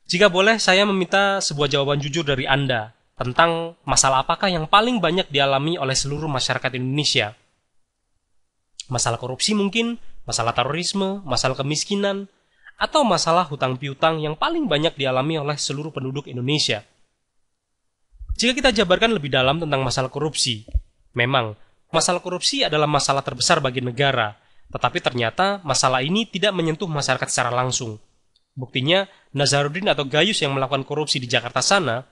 Jika boleh, saya meminta sebuah jawaban jujur dari Anda tentang masalah apakah yang paling banyak dialami oleh seluruh masyarakat Indonesia. Masalah korupsi mungkin, masalah terorisme, masalah kemiskinan, atau masalah hutang piutang yang paling banyak dialami oleh seluruh penduduk Indonesia. Jika kita jabarkan lebih dalam tentang masalah korupsi, memang masalah korupsi adalah masalah terbesar bagi negara, tetapi ternyata masalah ini tidak menyentuh masyarakat secara langsung. Buktinya, Nazarudin atau Gayus yang melakukan korupsi di Jakarta sana,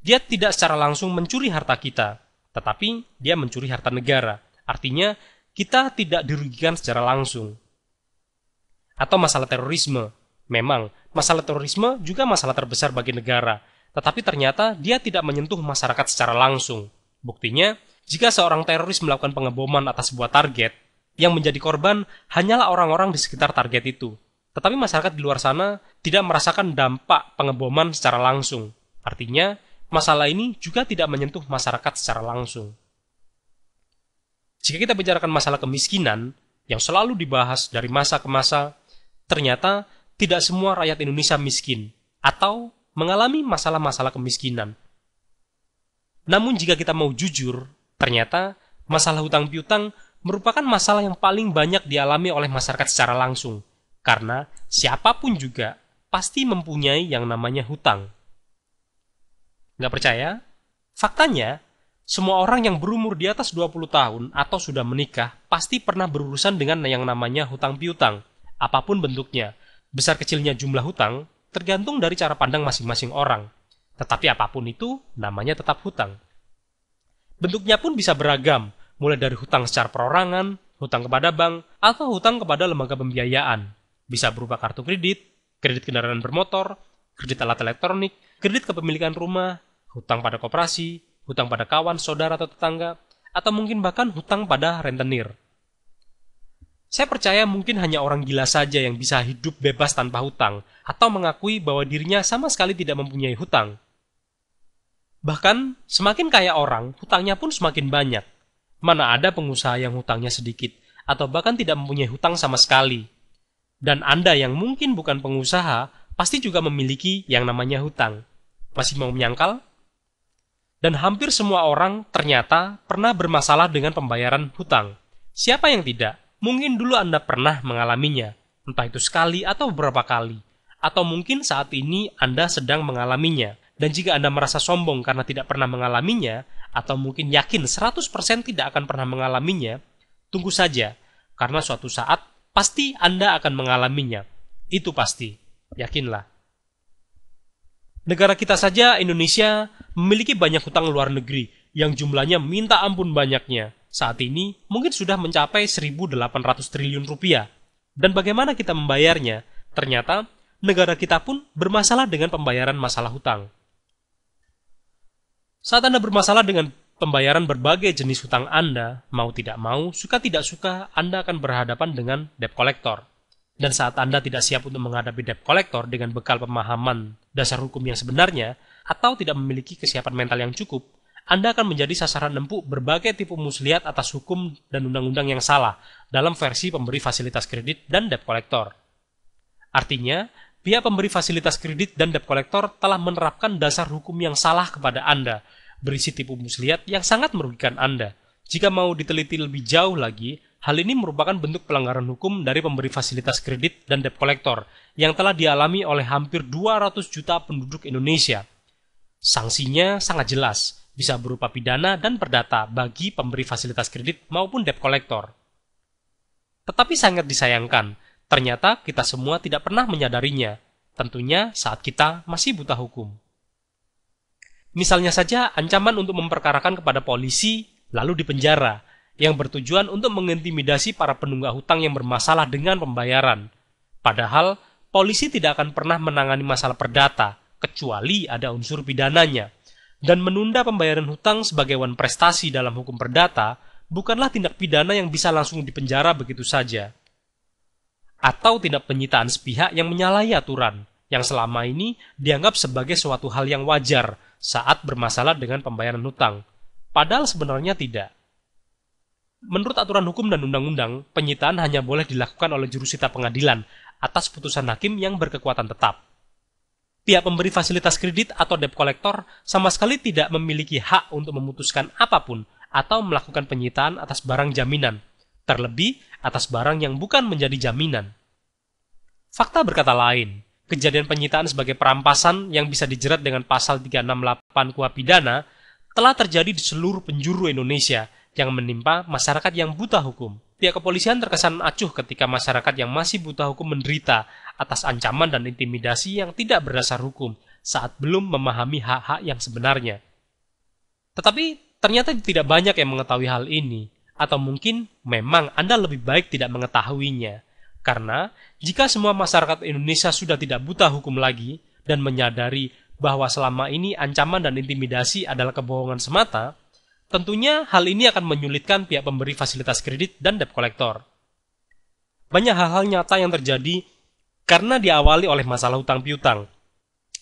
dia tidak secara langsung mencuri harta kita, tetapi dia mencuri harta negara. Artinya, kita tidak dirugikan secara langsung. Atau masalah terorisme. Memang, masalah terorisme juga masalah terbesar bagi negara, tetapi ternyata dia tidak menyentuh masyarakat secara langsung. Buktinya, jika seorang teroris melakukan pengeboman atas sebuah target, yang menjadi korban hanyalah orang-orang di sekitar target itu. Tetapi masyarakat di luar sana tidak merasakan dampak pengeboman secara langsung. Artinya, masalah ini juga tidak menyentuh masyarakat secara langsung. Jika kita bicarakan masalah kemiskinan, yang selalu dibahas dari masa ke masa, ternyata tidak semua rakyat Indonesia miskin, atau mengalami masalah-masalah kemiskinan. Namun jika kita mau jujur, ternyata masalah hutang piutang merupakan masalah yang paling banyak dialami oleh masyarakat secara langsung. Karena siapapun juga pasti mempunyai yang namanya hutang. Nggak percaya? Faktanya, semua orang yang berumur di atas 20 tahun atau sudah menikah pasti pernah berurusan dengan yang namanya hutang piutang, apapun bentuknya. Besar kecilnya jumlah hutang tergantung dari cara pandang masing-masing orang. Tetapi apapun itu, namanya tetap hutang. Bentuknya pun bisa beragam, mulai dari hutang secara perorangan, hutang kepada bank, atau hutang kepada lembaga pembiayaan. Bisa berupa kartu kredit, kredit kendaraan bermotor, kredit alat elektronik, kredit kepemilikan rumah, hutang pada koperasi, hutang pada kawan, saudara atau tetangga, atau mungkin bahkan hutang pada rentenir. Saya percaya mungkin hanya orang gila saja yang bisa hidup bebas tanpa hutang, atau mengakui bahwa dirinya sama sekali tidak mempunyai hutang. Bahkan, semakin kaya orang, hutangnya pun semakin banyak. Mana ada pengusaha yang hutangnya sedikit, atau bahkan tidak mempunyai hutang sama sekali. Dan Anda yang mungkin bukan pengusaha, pasti juga memiliki yang namanya hutang. Masih mau menyangkal? Dan hampir semua orang ternyata pernah bermasalah dengan pembayaran hutang. Siapa yang tidak? Mungkin dulu Anda pernah mengalaminya, entah itu sekali atau beberapa kali. Atau mungkin saat ini Anda sedang mengalaminya. Dan jika Anda merasa sombong karena tidak pernah mengalaminya, atau mungkin yakin 100% tidak akan pernah mengalaminya, tunggu saja, karena suatu saat pasti Anda akan mengalaminya. Itu pasti. Yakinlah. Negara kita saja, Indonesia, memiliki banyak hutang luar negeri yang jumlahnya minta ampun banyaknya. Saat ini mungkin sudah mencapai 1.800 triliun rupiah. Dan bagaimana kita membayarnya? Ternyata negara kita pun bermasalah dengan pembayaran masalah hutang. Saat Anda bermasalah dengan pembayaran berbagai jenis hutang Anda, mau tidak mau, suka tidak suka, Anda akan berhadapan dengan debt collector. Dan saat Anda tidak siap untuk menghadapi debt collector dengan bekal pemahaman dasar hukum yang sebenarnya, atau tidak memiliki kesiapan mental yang cukup, Anda akan menjadi sasaran empuk berbagai tipu muslihat atas hukum dan undang-undang yang salah dalam versi pemberi fasilitas kredit dan debt collector. Artinya, pihak pemberi fasilitas kredit dan debt collector telah menerapkan dasar hukum yang salah kepada Anda, berisi tipu muslihat yang sangat merugikan Anda. Jika mau diteliti lebih jauh lagi, hal ini merupakan bentuk pelanggaran hukum dari pemberi fasilitas kredit dan debt collector yang telah dialami oleh hampir 200 juta penduduk Indonesia. Sanksinya sangat jelas, bisa berupa pidana dan perdata bagi pemberi fasilitas kredit maupun debt collector. Tetapi sangat disayangkan, ternyata kita semua tidak pernah menyadarinya, tentunya saat kita masih buta hukum. Misalnya saja ancaman untuk memperkarakan kepada polisi lalu dipenjara, yang bertujuan untuk mengintimidasi para penunggak hutang yang bermasalah dengan pembayaran. Padahal, polisi tidak akan pernah menangani masalah perdata, kecuali ada unsur pidananya. Dan menunda pembayaran hutang sebagai wan prestasi dalam hukum perdata bukanlah tindak pidana yang bisa langsung dipenjara begitu saja. Atau tindak penyitaan sepihak yang menyalahi aturan, yang selama ini dianggap sebagai suatu hal yang wajar saat bermasalah dengan pembayaran hutang. Padahal sebenarnya tidak. Menurut aturan hukum dan undang-undang, penyitaan hanya boleh dilakukan oleh jurusita pengadilan atas putusan hakim yang berkekuatan tetap. pihak pemberi fasilitas kredit atau debt collector sama sekali tidak memiliki hak untuk memutuskan apapun atau melakukan penyitaan atas barang jaminan, terlebih atas barang yang bukan menjadi jaminan. Fakta berkata lain, kejadian penyitaan sebagai perampasan yang bisa dijerat dengan pasal 368 KUH pidana telah terjadi di seluruh penjuru Indonesia yang menimpa masyarakat yang buta hukum. Pihak kepolisian terkesan acuh ketika masyarakat yang masih buta hukum menderita atas ancaman dan intimidasi yang tidak berdasar hukum saat belum memahami hak-hak yang sebenarnya. Tetapi ternyata tidak banyak yang mengetahui hal ini, atau mungkin memang Anda lebih baik tidak mengetahuinya. Karena jika semua masyarakat Indonesia sudah tidak buta hukum lagi dan menyadari bahwa selama ini ancaman dan intimidasi adalah kebohongan semata, tentunya hal ini akan menyulitkan pihak pemberi fasilitas kredit dan debt collector. Banyak hal-hal nyata yang terjadi karena diawali oleh masalah hutang piutang.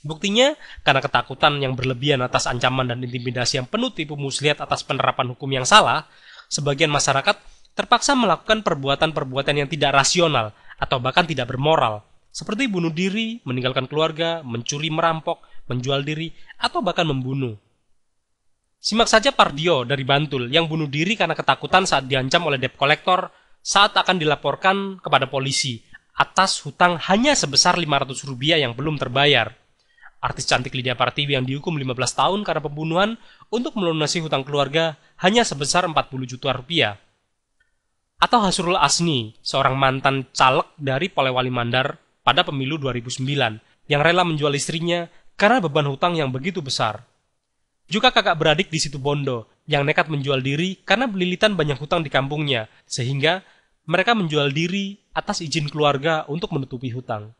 Buktinya, karena ketakutan yang berlebihan atas ancaman dan intimidasi yang penuh tipu muslihat atas penerapan hukum yang salah, sebagian masyarakat terpaksa melakukan perbuatan-perbuatan yang tidak rasional atau bahkan tidak bermoral, seperti bunuh diri, meninggalkan keluarga, mencuri, merampok, menjual diri, atau bahkan membunuh. Simak saja Pardio dari Bantul yang bunuh diri karena ketakutan saat diancam oleh debt collector saat akan dilaporkan kepada polisi atas hutang hanya sebesar Rp500 yang belum terbayar. Artis cantik Lydia Partiwi yang dihukum 15 tahun karena pembunuhan untuk melunasi hutang keluarga hanya sebesar Rp40 juta. Atau Hasrul Asni, seorang mantan caleg dari Polewali Mandar pada pemilu 2009 yang rela menjual istrinya karena beban hutang yang begitu besar. Juga kakak beradik di Situbondo yang nekat menjual diri karena belilitan banyak hutang di kampungnya, sehingga mereka menjual diri atas izin keluarga untuk menutupi hutang.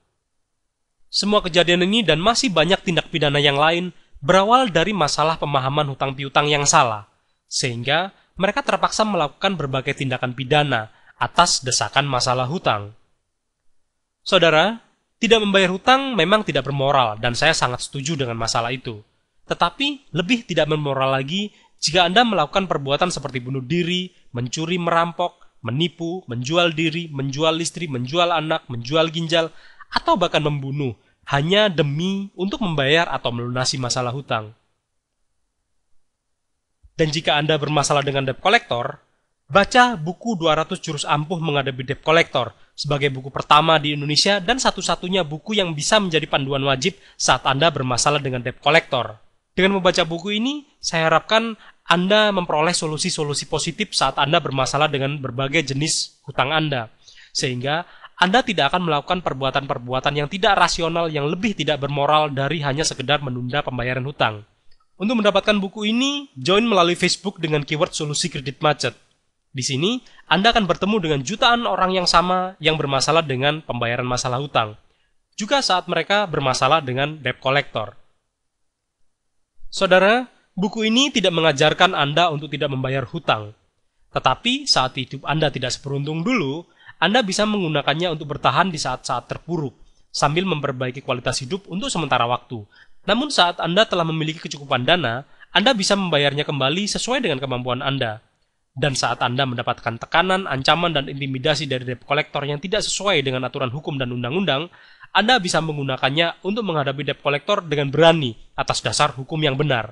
Semua kejadian ini dan masih banyak tindak pidana yang lain berawal dari masalah pemahaman hutang piutang yang salah, sehingga mereka terpaksa melakukan berbagai tindakan pidana atas desakan masalah hutang. Saudara, tidak membayar hutang memang tidak bermoral dan saya sangat setuju dengan masalah itu. Tetapi lebih tidak bermoral lagi jika Anda melakukan perbuatan seperti bunuh diri, mencuri, merampok, menipu, menjual diri, menjual istri, menjual anak, menjual ginjal, atau bahkan membunuh hanya demi untuk membayar atau melunasi masalah hutang. Dan jika Anda bermasalah dengan debt collector, baca buku 200 Jurus Ampuh Menghadapi Debt Collector sebagai buku pertama di Indonesia dan satu-satunya buku yang bisa menjadi panduan wajib saat Anda bermasalah dengan debt collector. Dengan membaca buku ini, saya harapkan Anda memperoleh solusi-solusi positif saat Anda bermasalah dengan berbagai jenis hutang Anda. Sehingga Anda tidak akan melakukan perbuatan-perbuatan yang tidak rasional yang lebih tidak bermoral dari hanya sekedar menunda pembayaran hutang. Untuk mendapatkan buku ini, join melalui Facebook dengan keyword solusi kredit macet. Di sini, Anda akan bertemu dengan jutaan orang yang sama yang bermasalah dengan pembayaran masalah hutang. Juga saat mereka bermasalah dengan debt collector. Saudara, buku ini tidak mengajarkan Anda untuk tidak membayar hutang. Tetapi saat hidup Anda tidak seberuntung dulu, Anda bisa menggunakannya untuk bertahan di saat-saat terpuruk, sambil memperbaiki kualitas hidup untuk sementara waktu. Namun saat Anda telah memiliki kecukupan dana, Anda bisa membayarnya kembali sesuai dengan kemampuan Anda. Dan saat Anda mendapatkan tekanan, ancaman, dan intimidasi dari debt collector yang tidak sesuai dengan aturan hukum dan undang-undang, Anda bisa menggunakannya untuk menghadapi debt collector dengan berani atas dasar hukum yang benar.